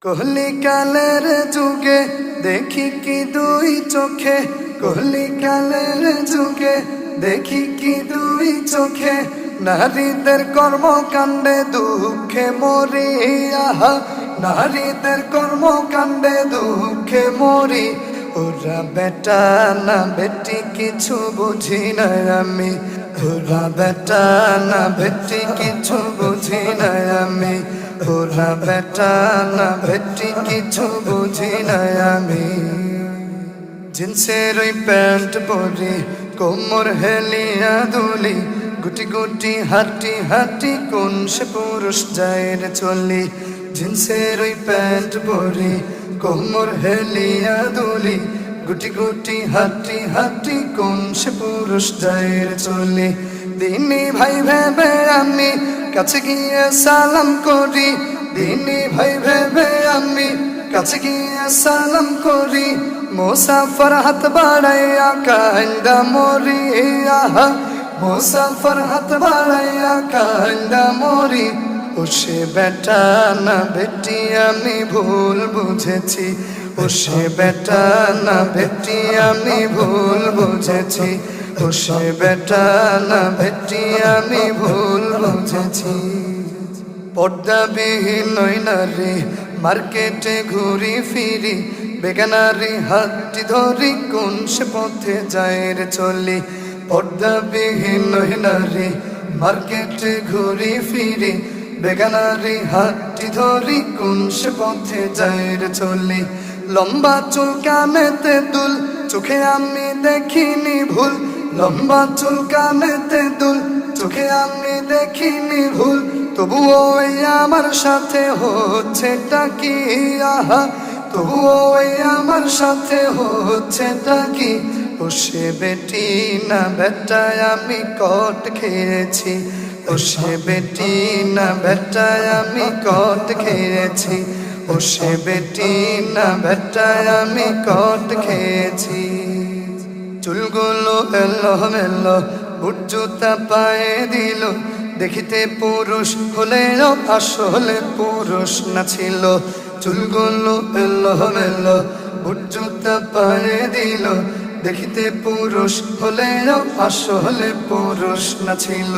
কলিকালের যুগে দেখি কি দুই চোখে, কলিকালের যুগে দেখি কি দুই চোখে, নারীদের কর্মকাণ্ডে দুঃখে মরি। আহা, নারীদের কর্মকাণ্ডে দুঃখে মরি। ওরা বেটা না বেটি কিছু বুঝি না আমি, ওরা বেটা না বেটি কিছু বুঝি না আমি, ওরা বেটা না বেটি কিছু বুঝি না আমি। জিন্সের ওই প্যান্ট পরি, কোমর হেলিয়া দুলি, গুটি গুটি হাঁটি হাঁটি কোন সে পুরুষ যায় রে চলি। জিন্সের ওই প্যান্ট পরি, কোমর হেলিয়া দুলি, গুটি গুটি হাঁটি হাঁটি কোন সে পুরুষ যায় রে চলি। দিনী ভাই ভেবে আমি কাছে গিয়ে সালাম করি, দিনী ভাই ভেবে আমি কাছে গিয়ে সালাম করি। মুসাফর হাত বাড়াইয়া কান্দা মরি। আহা, মুসাফর হাত বাড়াইয়া কান্দা মরি। ও সে বেটা না বেটি আমি ভুল বুঝেছি, ও সে বেটা না বেটি আমি ভুল বুঝেছি, ও সে বেটা না বেটি আমি ভুল বুঝেছি। পর্দাবিহীন নই নারী মার্কেটে ঘুরি ফিরি, বেগানারি হাতটি ধরি কোন সে পথে যায় রে চলি। পর্দাবিহীন নই নারী মার্কেটে ঘুরি ফিরি, বেগানারি হাতটি ধরি কোন সে পথে যায় রে চলি। লম্বা চুল কানেতে দুল, চোখে আমি দেখিনি ভুল, লম্বা চুল কানেতে দুল, চোখে আমি দেখিনি ভুল। তবুও এই আমার সাথে হচ্ছেটা কি? আহা, তবুও এই আমার সাথে হচ্ছেটা কি? ও সে বেটি না বেটায় আমি কট খেয়েছি, ও সে বেটি না বেটায় আমি কট খেয়েছি, ও সে বেটি না বেটায় আমি কট খেয়েছি। চুলগুলো এলো মেলো, বুট জুতা পায়ে দিল, দেখিতে পুরুষ হলেও আসলে পুরুষ না ছিল। চুলগুলো এলো মেলো, বুট জুতা পায়ে দিল, দেখিতে পুরুষ হলেও আসলে পুরুষ না ছিল।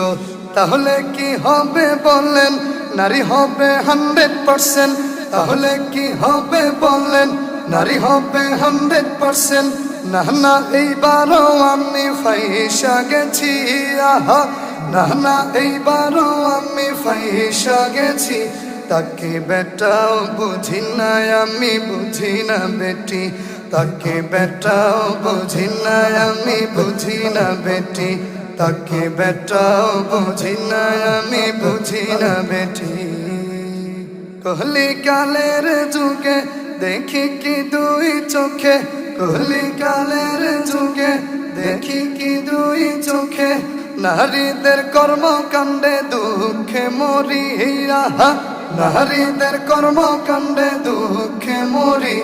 তাহলে কি হবে বলেন, নারী হবে 100%, তাহলে কি হবে বলেন, নারী হবে 100%। না না এইবারও আমি ফাইসা গেছি। আহা, না না এইবারও আমি ফাইসা গেছি। তাকে বেটাও বুঝি না আমি বুঝি না বেটি, তাকে বেটাও বুঝি না আমি বুঝি না বেটি, তাকে বেটাও বুঝি না আমি বুঝি না বেটি। কলিকালের যুগে দেখি কি দুই চোখে, কলিকালের যুগে দেখি কি দুই চোখে, নারীদের কর্মকাণ্ডে দুঃখে মরি। আহা, নারীদের কর্মকাণ্ডে দুঃখে মরি।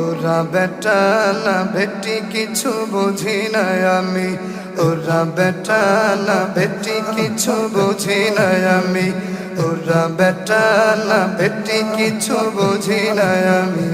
ওরা বেটা না বেটি কিছু বুঝি না আমি, ওরা বেটা না বেটি কিছু বুঝি না আমি, ওরা বেটা না বেটি কিছু বুঝি না আমি।